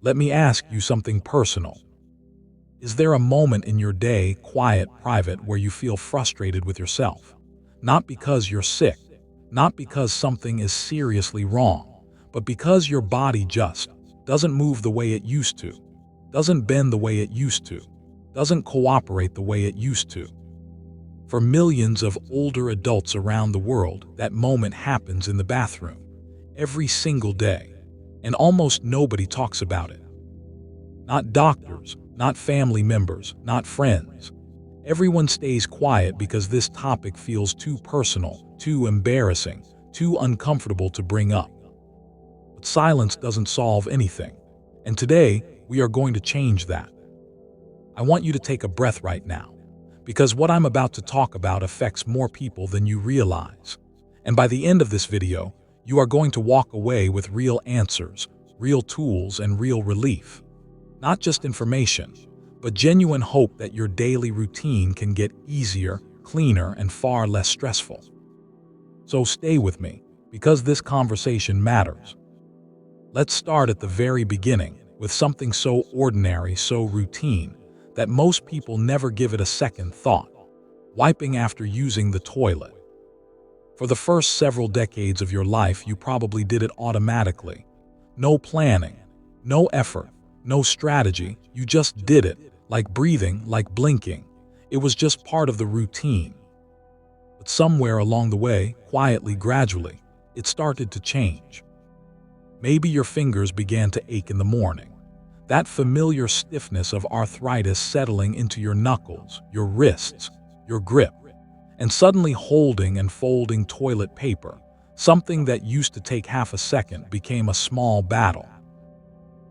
Let me ask you something personal. Is there a moment in your day, quiet, private, where you feel frustrated with yourself? Not because you're sick, not because something is seriously wrong, but because your body just doesn't move the way it used to, doesn't bend the way it used to, doesn't cooperate the way it used to. For millions of older adults around the world, that moment happens in the bathroom, every single day, and almost nobody talks about it. Not doctors, not family members, not friends. Everyone stays quiet because this topic feels too personal, too embarrassing, too uncomfortable to bring up. But silence doesn't solve anything, and today we are going to change that. I want you to take a breath right now, because what I'm about to talk about affects more people than you realize. And by the end of this video, you are going to walk away with real answers, real tools, and real relief. Not just information, but genuine hope that your daily routine can get easier, cleaner, and far less stressful. So stay with me, because this conversation matters. Let's start at the very beginning with something so ordinary, so routine, that most people never give it a second thought: wiping after using the toilet. For the first several decades of your life, you probably did it automatically. No planning, no effort, no strategy, you just did it, like breathing, like blinking. It was just part of the routine. But somewhere along the way, quietly, gradually, it started to change. Maybe your fingers began to ache in the morning. That familiar stiffness of arthritis settling into your knuckles, your wrists, your grip, and suddenly holding and folding toilet paper, something that used to take half a second, became a small battle.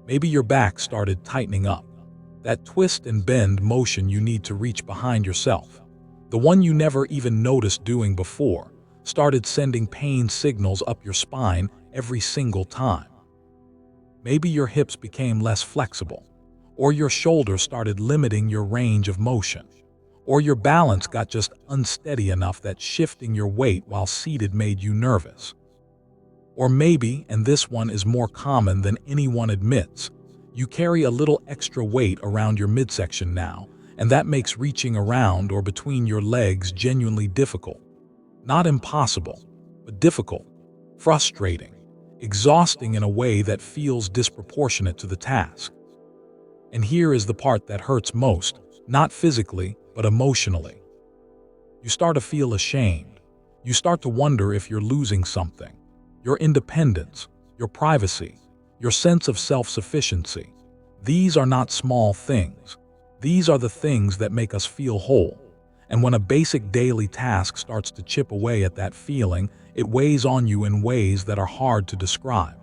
Maybe your back started tightening up. That twist and bend motion you need to reach behind yourself, the one you never even noticed doing before, started sending pain signals up your spine every single time. Maybe your hips became less flexible, or your shoulders started limiting your range of motion, or your balance got just unsteady enough that shifting your weight while seated made you nervous. Or maybe, and this one is more common than anyone admits, you carry a little extra weight around your midsection now, and that makes reaching around or between your legs genuinely difficult. Not impossible, but difficult, frustrating, exhausting in a way that feels disproportionate to the task. And here is the part that hurts most, not physically, but emotionally. You start to feel ashamed. You start to wonder if you're losing something. Your independence, your privacy, your sense of self-sufficiency. These are not small things. These are the things that make us feel whole. And when a basic daily task starts to chip away at that feeling, it weighs on you in ways that are hard to describe.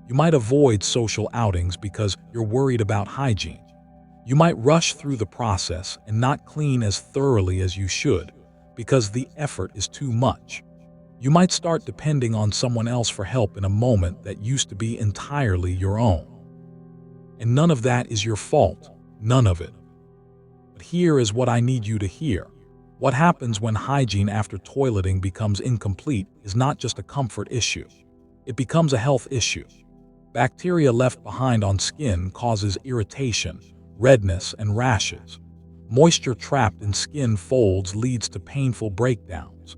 You might avoid social outings because you're worried about hygiene. You might rush through the process and not clean as thoroughly as you should because the effort is too much. You might start depending on someone else for help in a moment that used to be entirely your own. And none of that is your fault, none of it. But here is what I need you to hear. What happens when hygiene after toileting becomes incomplete is not just a comfort issue. It becomes a health issue. Bacteria left behind on skin causes irritation, redness, and rashes. Moisture trapped in skin folds leads to painful breakdowns.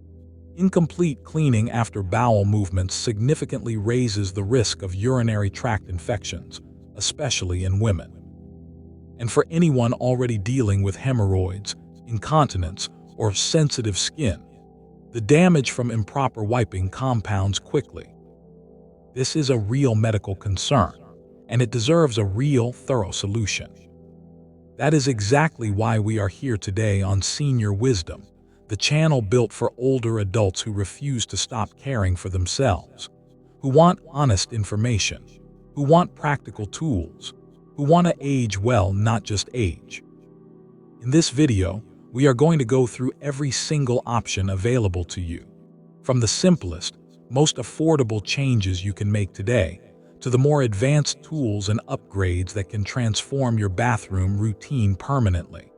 Incomplete cleaning after bowel movements significantly raises the risk of urinary tract infections, especially in women. And for anyone already dealing with hemorrhoids, incontinence, or sensitive skin, the damage from improper wiping compounds quickly. This is a real medical concern, and it deserves a real, thorough solution. That is exactly why we are here today on Senior Wisdom, the channel built for older adults who refuse to stop caring for themselves, who want honest information, who want practical tools, who want to age well, not just age. In this video, we are going to go through every single option available to you, from the simplest, most affordable changes you can make today, to the more advanced tools and upgrades that can transform your bathroom routine permanently.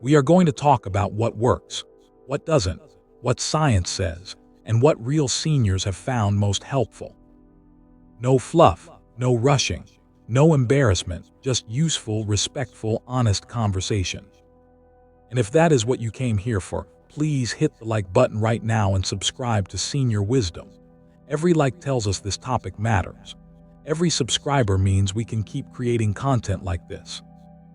We are going to talk about what works, what doesn't, what science says, and what real seniors have found most helpful. No fluff, no rushing, No embarrassment, just useful, respectful, honest conversation. And if that is what you came here for, please hit the like button right now and subscribe to Senior Wisdom. Every like tells us this topic matters. Every subscriber means we can keep creating content like this.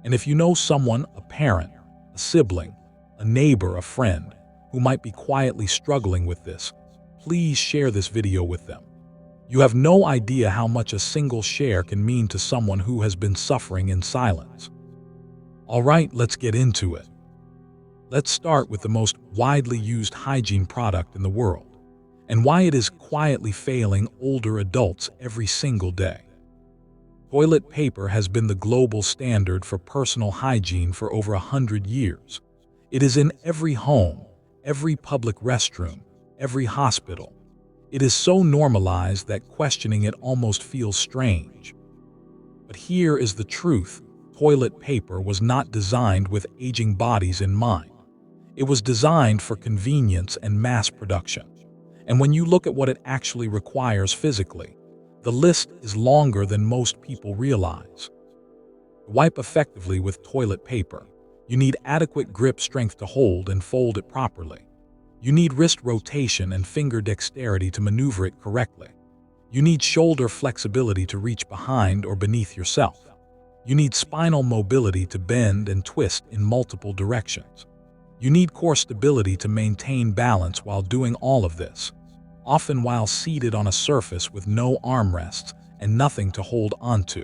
And if you know someone, a parent, a sibling, a neighbor, a friend, who might be quietly struggling with this, please share this video with them. You have no idea how much a single share can mean to someone who has been suffering in silence. All right, let's get into it. Let's start with the most widely used hygiene product in the world, and why it is quietly failing older adults every single day. Toilet paper has been the global standard for personal hygiene for over 100 years. It is in every home, every public restroom, every hospital. It is so normalized that questioning it almost feels strange. But here is the truth. Toilet paper was not designed with aging bodies in mind. It was designed for convenience and mass production. And when you look at what it actually requires physically, the list is longer than most people realize. To wipe effectively with toilet paper, you need adequate grip strength to hold and fold it properly. You need wrist rotation and finger dexterity to maneuver it correctly. You need shoulder flexibility to reach behind or beneath yourself. You need spinal mobility to bend and twist in multiple directions. You need core stability to maintain balance while doing all of this, often while seated on a surface with no armrests and nothing to hold onto.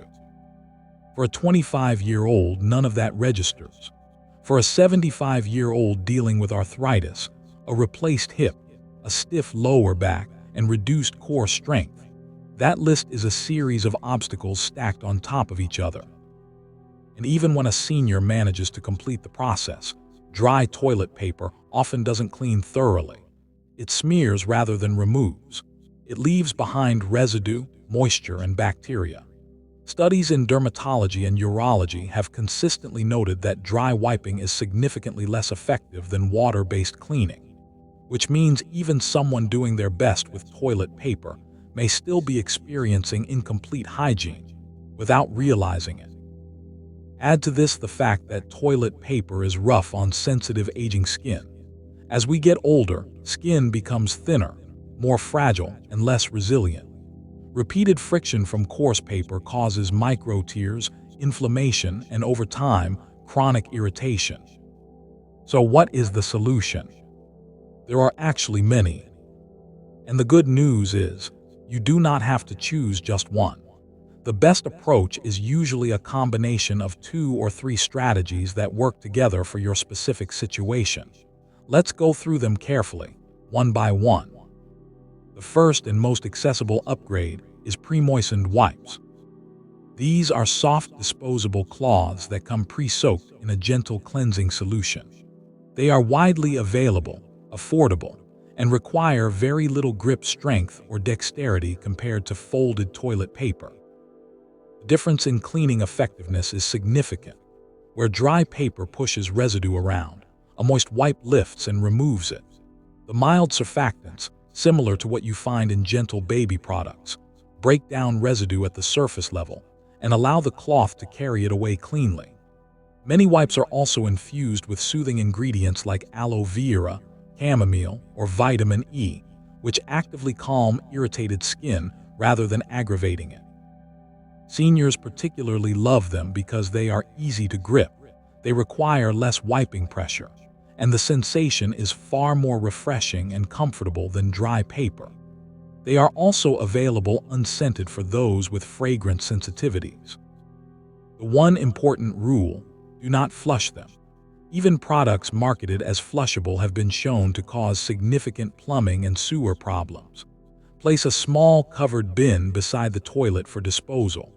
For a 25-year-old, none of that registers. For a 75-year-old dealing with arthritis, a replaced hip, a stiff lower back, and reduced core strength, that list is a series of obstacles stacked on top of each other. And even when a senior manages to complete the process, dry toilet paper often doesn't clean thoroughly. It smears rather than removes. It leaves behind residue, moisture, and bacteria. Studies in dermatology and urology have consistently noted that dry wiping is significantly less effective than water-based cleaning, which means even someone doing their best with toilet paper may still be experiencing incomplete hygiene without realizing it. Add to this the fact that toilet paper is rough on sensitive aging skin. As we get older, skin becomes thinner, more fragile, and less resilient. Repeated friction from coarse paper causes micro-tears, inflammation, and over time, chronic irritation. So what is the solution? There are actually many. And the good news is, you do not have to choose just one. The best approach is usually a combination of 2 or 3 strategies that work together for your specific situation. Let's go through them carefully, one by one. The first and most accessible upgrade is pre-moistened wipes. These are soft, disposable cloths that come pre-soaked in a gentle cleansing solution. They are widely available, affordable, and require very little grip strength or dexterity compared to folded toilet paper. The difference in cleaning effectiveness is significant. Where dry paper pushes residue around, a moist wipe lifts and removes it. The mild surfactants, similar to what you find in gentle baby products, break down residue at the surface level and allow the cloth to carry it away cleanly. Many wipes are also infused with soothing ingredients like aloe vera, chamomile, or vitamin E, which actively calm irritated skin rather than aggravating it. Seniors particularly love them because they are easy to grip, they require less wiping pressure, and the sensation is far more refreshing and comfortable than dry paper. They are also available unscented for those with fragrance sensitivities. The one important rule: do not flush them. Even products marketed as flushable have been shown to cause significant plumbing and sewer problems. Place a small covered bin beside the toilet for disposal.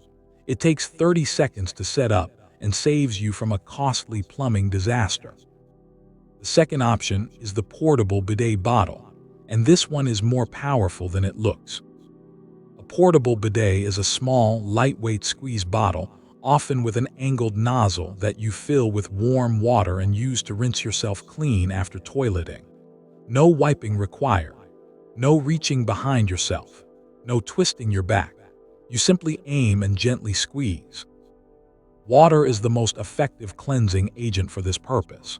It takes 30 seconds to set up and saves you from a costly plumbing disaster. The second option is the portable bidet bottle, and this one is more powerful than it looks. A portable bidet is a small, lightweight squeeze bottle, often with an angled nozzle that you fill with warm water and use to rinse yourself clean after toileting. No wiping required. No reaching behind yourself. No twisting your back. You simply aim and gently squeeze. Water is the most effective cleansing agent for this purpose.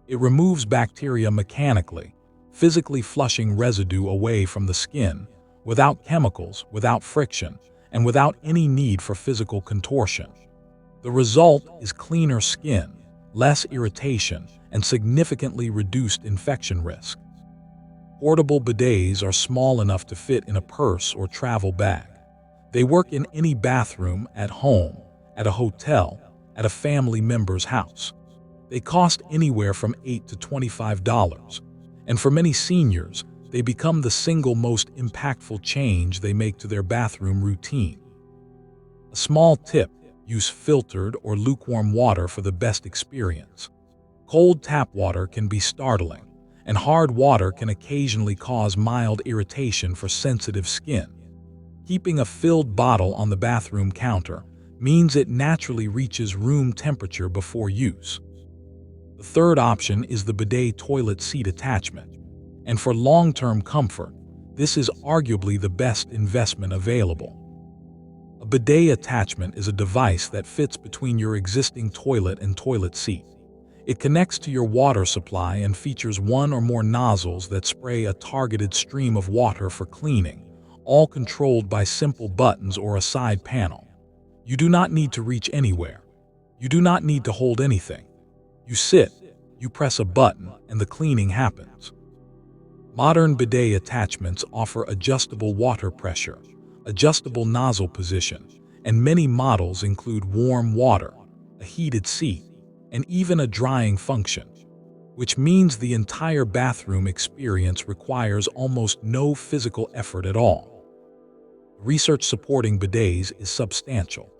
It removes bacteria mechanically, physically flushing residue away from the skin, without chemicals, without friction, and without any need for physical contortion. The result is cleaner skin, less irritation, and significantly reduced infection risk. Portable bidets are small enough to fit in a purse or travel bag. They work in any bathroom, at home, at a hotel, at a family member's house. They cost anywhere from $8 to $25, and for many seniors, they become the single most impactful change they make to their bathroom routine. A small tip: use filtered or lukewarm water for the best experience. Cold tap water can be startling, and hard water can occasionally cause mild irritation for sensitive skin. Keeping a filled bottle on the bathroom counter means it naturally reaches room temperature before use. The third option is the bidet toilet seat attachment, and for long-term comfort, this is arguably the best investment available. A bidet attachment is a device that fits between your existing toilet and toilet seat. It connects to your water supply and features one or more nozzles that spray a targeted stream of water for cleaning, all controlled by simple buttons or a side panel. You do not need to reach anywhere. You do not need to hold anything. You sit, you press a button, and the cleaning happens. Modern bidet attachments offer adjustable water pressure, adjustable nozzle position, and many models include warm water, a heated seat, and even a drying function, which means the entire bathroom experience requires almost no physical effort at all. Research supporting bidets is substantial.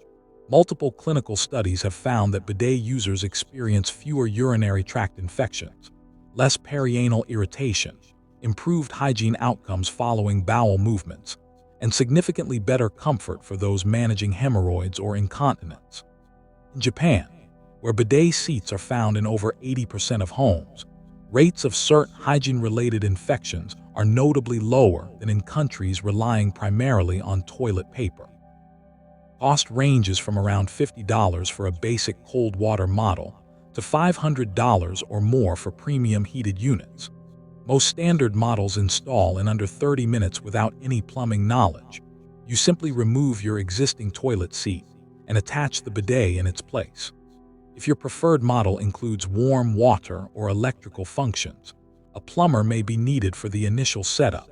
Multiple clinical studies have found that bidet users experience fewer urinary tract infections, less perianal irritation, improved hygiene outcomes following bowel movements, and significantly better comfort for those managing hemorrhoids or incontinence. In Japan, where bidet seats are found in over 80% of homes, rates of certain hygiene-related infections are notably lower than in countries relying primarily on toilet paper. Cost ranges from around $50 for a basic cold water model to $500 or more for premium heated units. Most standard models install in under 30 minutes without any plumbing knowledge. You simply remove your existing toilet seat and attach the bidet in its place. If your preferred model includes warm water or electrical functions, a plumber may be needed for the initial setup,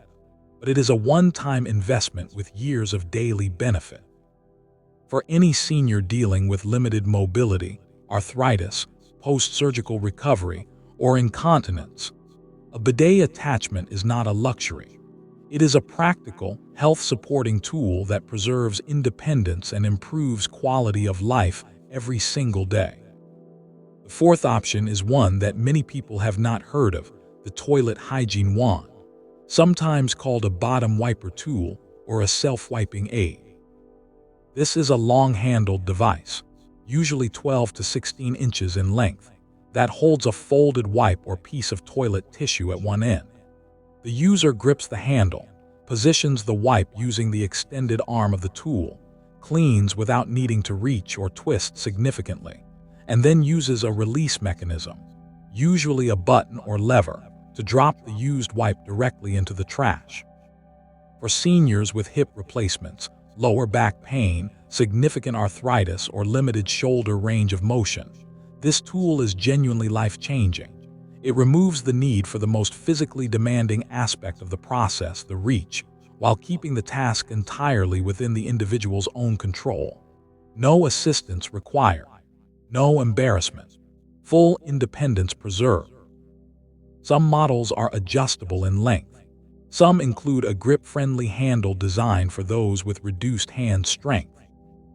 but it is a one-time investment with years of daily benefit. For any senior dealing with limited mobility, arthritis, post-surgical recovery, or incontinence, a bidet attachment is not a luxury. It is a practical, health-supporting tool that preserves independence and improves quality of life every single day. The fourth option is one that many people have not heard of: the toilet hygiene wand, sometimes called a bottom wiper tool or a self-wiping aid. This is a long-handled device, usually 12 to 16 inches in length, that holds a folded wipe or piece of toilet tissue at one end. The user grips the handle, positions the wipe using the extended arm of the tool, cleans without needing to reach or twist significantly, and then uses a release mechanism, usually a button or lever, to drop the used wipe directly into the trash. For seniors with hip replacements, lower back pain, significant arthritis, or limited shoulder range of motion, this tool is genuinely life-changing. It removes the need for the most physically demanding aspect of the process, the reach, while keeping the task entirely within the individual's own control. No assistance required. No embarrassment. Full independence preserved. Some models are adjustable in length. Some include a grip-friendly handle designed for those with reduced hand strength.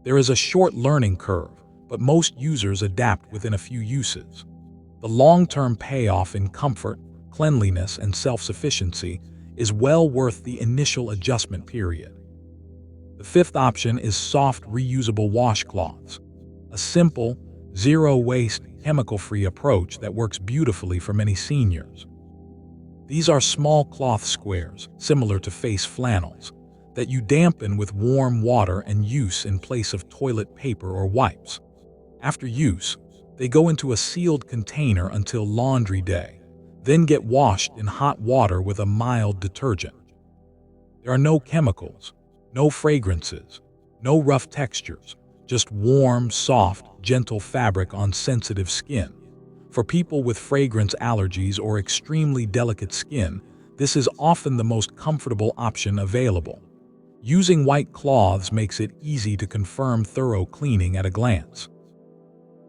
There is a short learning curve, but most users adapt within a few uses. The long-term payoff in comfort, cleanliness, and self-sufficiency is well worth the initial adjustment period. The fifth option is soft, reusable washcloths, a simple, zero-waste, chemical-free approach that works beautifully for many seniors. These are small cloth squares, similar to face flannels, that you dampen with warm water and use in place of toilet paper or wipes. After use, they go into a sealed container until laundry day, then get washed in hot water with a mild detergent. There are no chemicals, no fragrances, no rough textures, just warm, soft, gentle fabric on sensitive skin. For people with fragrance allergies or extremely delicate skin, this is often the most comfortable option available. Using white cloths makes it easy to confirm thorough cleaning at a glance.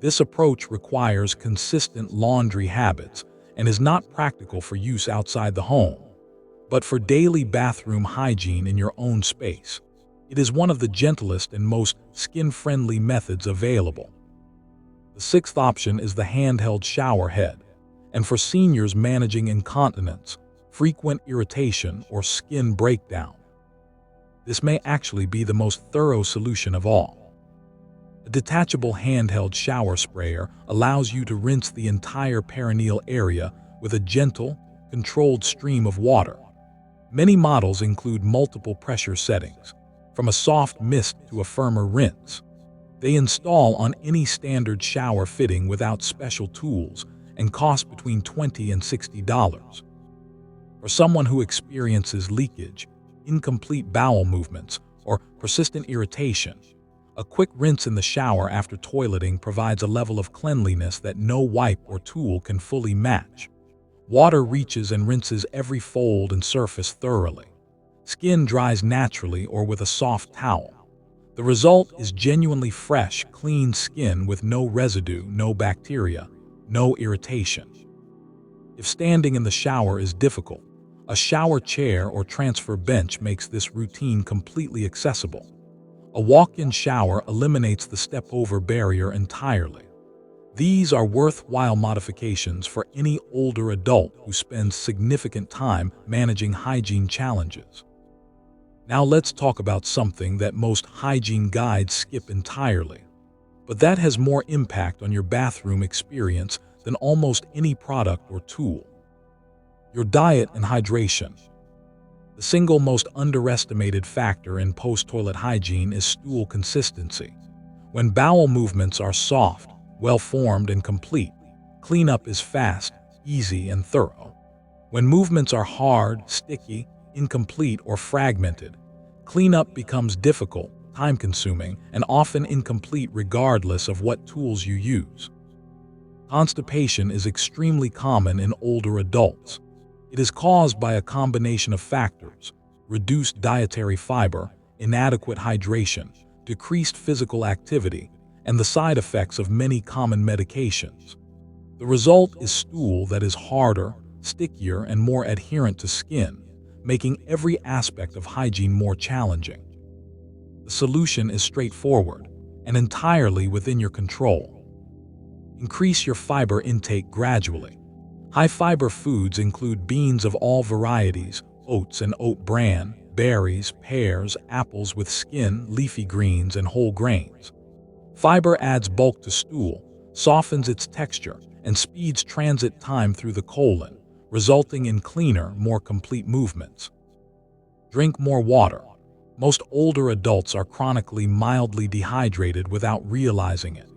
This approach requires consistent laundry habits and is not practical for use outside the home, but for daily bathroom hygiene in your own space. It is one of the gentlest and most skin-friendly methods available. The sixth option is the handheld shower head, and for seniors managing incontinence, frequent irritation, or skin breakdown, this may actually be the most thorough solution of all. A detachable handheld shower sprayer allows you to rinse the entire perineal area with a gentle, controlled stream of water. Many models include multiple pressure settings, from a soft mist to a firmer rinse. They install on any standard shower fitting without special tools and cost between $20 and $60. For someone who experiences leakage, incomplete bowel movements, or persistent irritation, a quick rinse in the shower after toileting provides a level of cleanliness that no wipe or tool can fully match. Water reaches and rinses every fold and surface thoroughly. Skin dries naturally or with a soft towel. The result is genuinely fresh, clean skin with no residue, no bacteria, no irritation. If standing in the shower is difficult, a shower chair or transfer bench makes this routine completely accessible. A walk-in shower eliminates the step-over barrier entirely. These are worthwhile modifications for any older adult who spends significant time managing hygiene challenges. Now let's talk about something that most hygiene guides skip entirely, but that has more impact on your bathroom experience than almost any product or tool: your diet and hydration. The single most underestimated factor in post-toilet hygiene is stool consistency. When bowel movements are soft, well-formed, and complete, cleanup is fast, easy, and thorough. When movements are hard, sticky, incomplete, or fragmented, cleanup becomes difficult, time-consuming, and often incomplete regardless of what tools you use. Constipation is extremely common in older adults. It is caused by a combination of factors: reduced dietary fiber, inadequate hydration, decreased physical activity, and the side effects of many common medications. The result is stool that is harder, stickier, and more adherent to skin, making every aspect of hygiene more challenging. The solution is straightforward and entirely within your control. Increase your fiber intake gradually. High-fiber foods include beans of all varieties, oats and oat bran, berries, pears, apples with skin, leafy greens, and whole grains. Fiber adds bulk to stool, softens its texture, and speeds transit time through the colon, resulting in cleaner, more complete movements. Drink more water. Most older adults are chronically mildly dehydrated without realizing it.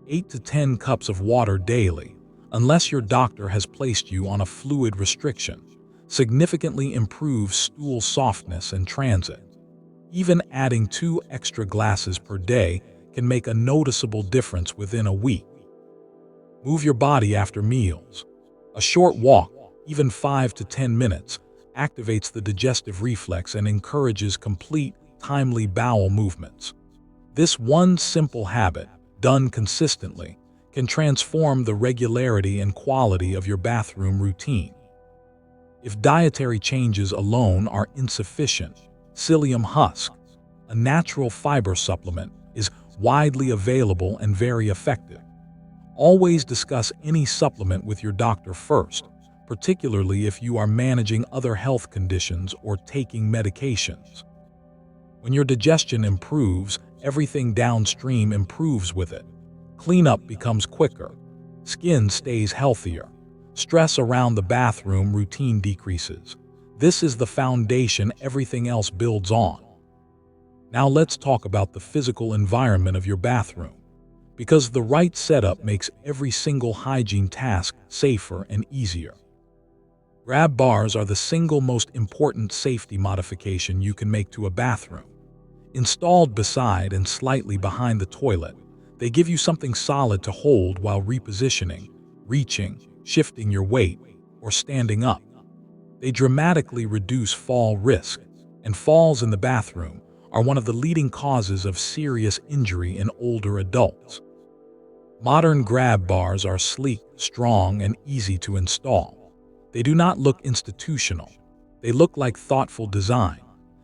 8 to 10 cups of water daily, unless your doctor has placed you on a fluid restriction, significantly improves stool softness and transit. Even adding 2 extra glasses per day can make a noticeable difference within a week. Move your body after meals. A short walk, even 5 to 10 minutes, activates the digestive reflex and encourages complete, timely bowel movements. This one simple habit, done consistently, can transform the regularity and quality of your bathroom routine. If dietary changes alone are insufficient, psyllium husk, a natural fiber supplement, is widely available and very effective. Always discuss any supplement with your doctor first, particularly if you are managing other health conditions or taking medications. When your digestion improves, everything downstream improves with it. Cleanup becomes quicker. Skin stays healthier. Stress around the bathroom routine decreases. This is the foundation everything else builds on. Now let's talk about the physical environment of your bathroom, because the right setup makes every single hygiene task safer and easier. Grab bars are the single most important safety modification you can make to a bathroom. Installed beside and slightly behind the toilet, they give you something solid to hold while repositioning, reaching, shifting your weight, or standing up. They dramatically reduce fall risk, and falls in the bathroom are one of the leading causes of serious injury in older adults. Modern grab bars are sleek, strong, and easy to install. They do not look institutional. They look like thoughtful design,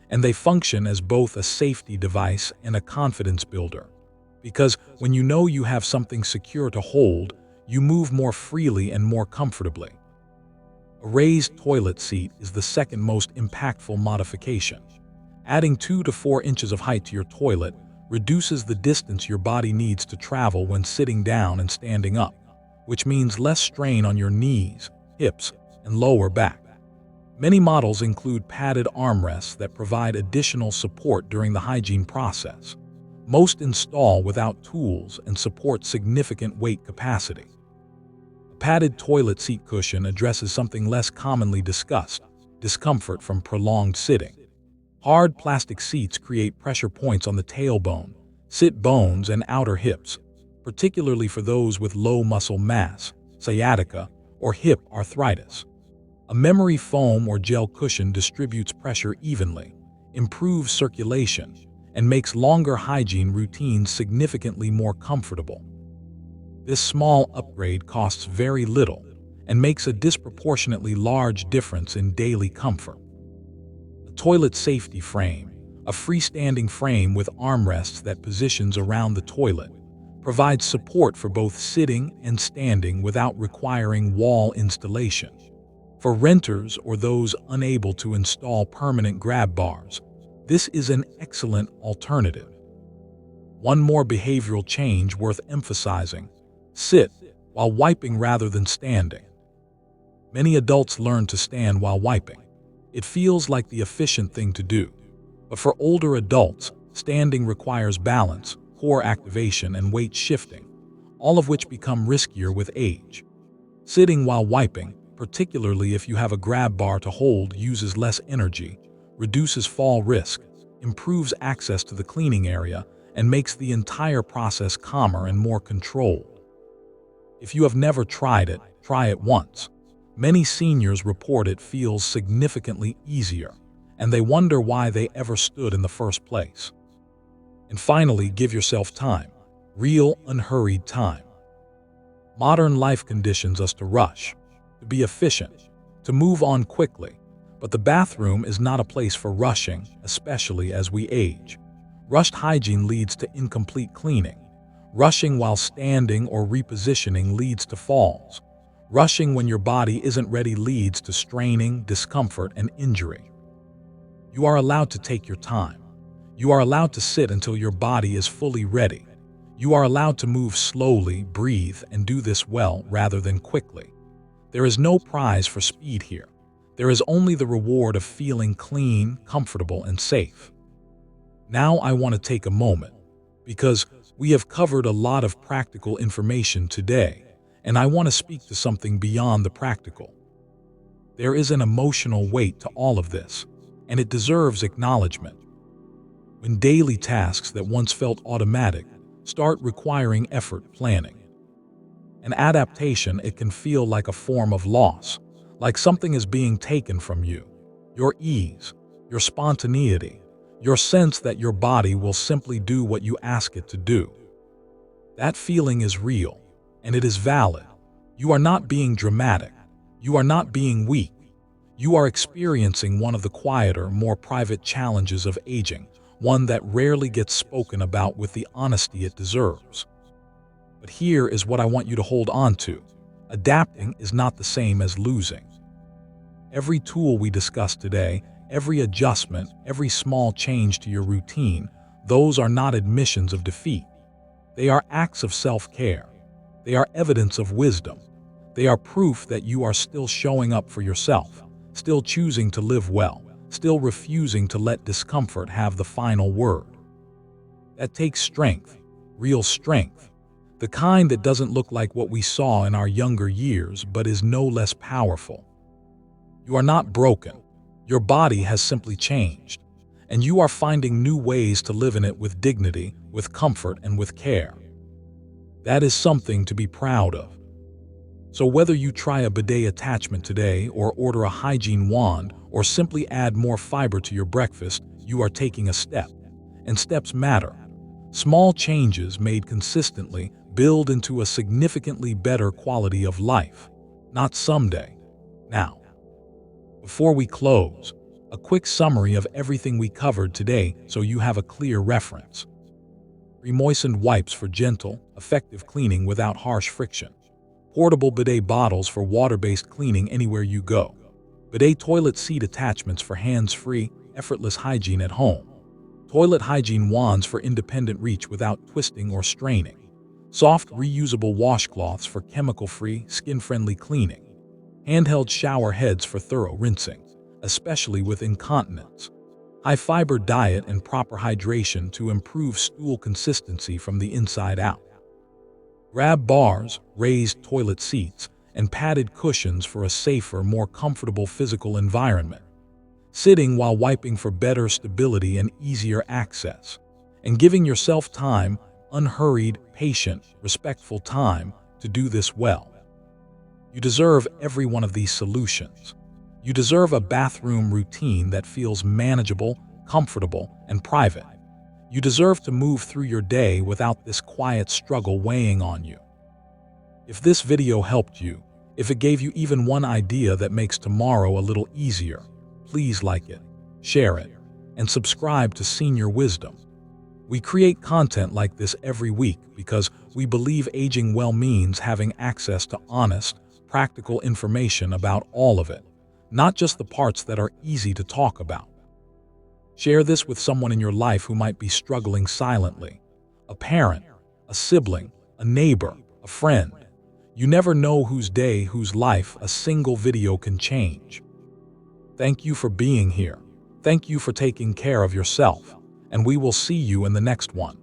and they function as both a safety device and a confidence builder. Because when you know you have something secure to hold, you move more freely and more comfortably. A raised toilet seat is the second most impactful modification. Adding 2 to 4 inches of height to your toilet reduces the distance your body needs to travel when sitting down and standing up, which means less strain on your knees, hips, and lower back. Many models include padded armrests that provide additional support during the hygiene process. Most install without tools and support significant weight capacity. A padded toilet seat cushion addresses something less commonly discussed: discomfort from prolonged sitting. Hard plastic seats create pressure points on the tailbone, sit bones, and outer hips, particularly for those with low muscle mass, sciatica, or hip arthritis. A memory foam or gel cushion distributes pressure evenly, improves circulation, and makes longer hygiene routines significantly more comfortable. This small upgrade costs very little and makes a disproportionately large difference in daily comfort. A toilet safety frame, a freestanding frame with armrests that positions around the toilet, provides support for both sitting and standing without requiring wall installation. For renters or those unable to install permanent grab bars, this is an excellent alternative. One more behavioral change worth emphasizing: sit while wiping rather than standing. Many adults learn to stand while wiping. It feels like the efficient thing to do. But for older adults, standing requires balance, core activation, and weight shifting, all of which become riskier with age. Sitting while wiping, particularly if you have a grab bar to hold, uses less energy, reduces fall risk, improves access to the cleaning area, and makes the entire process calmer and more controlled. If you have never tried it, try it once. Many seniors report it feels significantly easier, and they wonder why they ever stood in the first place. And finally, give yourself time. Real, unhurried time. Modern life conditions us to rush, to be efficient, to move on quickly, but the bathroom is not a place for rushing, especially as we age. Rushed hygiene leads to incomplete cleaning. Rushing while standing or repositioning leads to falls. Rushing when your body isn't ready leads to straining, discomfort, and injury. You are allowed to take your time. You are allowed to sit until your body is fully ready. You are allowed to move slowly, breathe, and do this well rather than quickly. There is no prize for speed here. There is only the reward of feeling clean, comfortable, and safe. Now I want to take a moment, because we have covered a lot of practical information today, and I want to speak to something beyond the practical. There is an emotional weight to all of this, and it deserves acknowledgement. When daily tasks that once felt automatic start requiring effort, planning, and adaptation, it can feel like a form of loss, like something is being taken from you. Your ease, your spontaneity, your sense that your body will simply do what you ask it to do. That feeling is real, and it is valid. You are not being dramatic. You are not being weak. You are experiencing one of the quieter, more private challenges of aging, one that rarely gets spoken about with the honesty it deserves. But here is what I want you to hold on to. Adapting is not the same as losing. Every tool we discussed today, every adjustment, every small change to your routine, those are not admissions of defeat. They are acts of self-care. They are evidence of wisdom. They are proof that you are still showing up for yourself, still choosing to live well, still refusing to let discomfort have the final word. That takes strength, real strength. The kind that doesn't look like what we saw in our younger years, but is no less powerful. You are not broken. Your body has simply changed, and you are finding new ways to live in it with dignity, with comfort, and with care. That is something to be proud of. So whether you try a bidet attachment today, or order a hygiene wand, or simply add more fiber to your breakfast, you are taking a step. And steps matter. Small changes made consistently build into a significantly better quality of life. Not someday. Now. Before we close, a quick summary of everything we covered today so you have a clear reference. Pre-moistened wipes for gentle, effective cleaning without harsh friction. Portable bidet bottles for water-based cleaning anywhere you go. Bidet toilet seat attachments for hands-free, effortless hygiene at home. Toilet hygiene wands for independent reach without twisting or straining. Soft, reusable washcloths for chemical-free, skin-friendly cleaning. Handheld shower heads for thorough rinsing, especially with incontinence. High-fiber diet and proper hydration to improve stool consistency from the inside out. Grab bars, raised toilet seats, and padded cushions for a safer, more comfortable physical environment. Sitting while wiping for better stability and easier access. And giving yourself time, unhurried, patient, respectful time, to do this well. You deserve every one of these solutions. You deserve a bathroom routine that feels manageable, comfortable, and private. You deserve to move through your day without this quiet struggle weighing on you. If this video helped you, if it gave you even one idea that makes tomorrow a little easier, please like it, share it, and subscribe to Senior Wisdom. We create content like this every week because we believe aging well means having access to honest, practical information about all of it, not just the parts that are easy to talk about. Share this with someone in your life who might be struggling silently. A parent, a sibling, a neighbor, a friend. You never know whose day, whose life a single video can change. Thank you for being here. Thank you for taking care of yourself. And we will see you in the next one.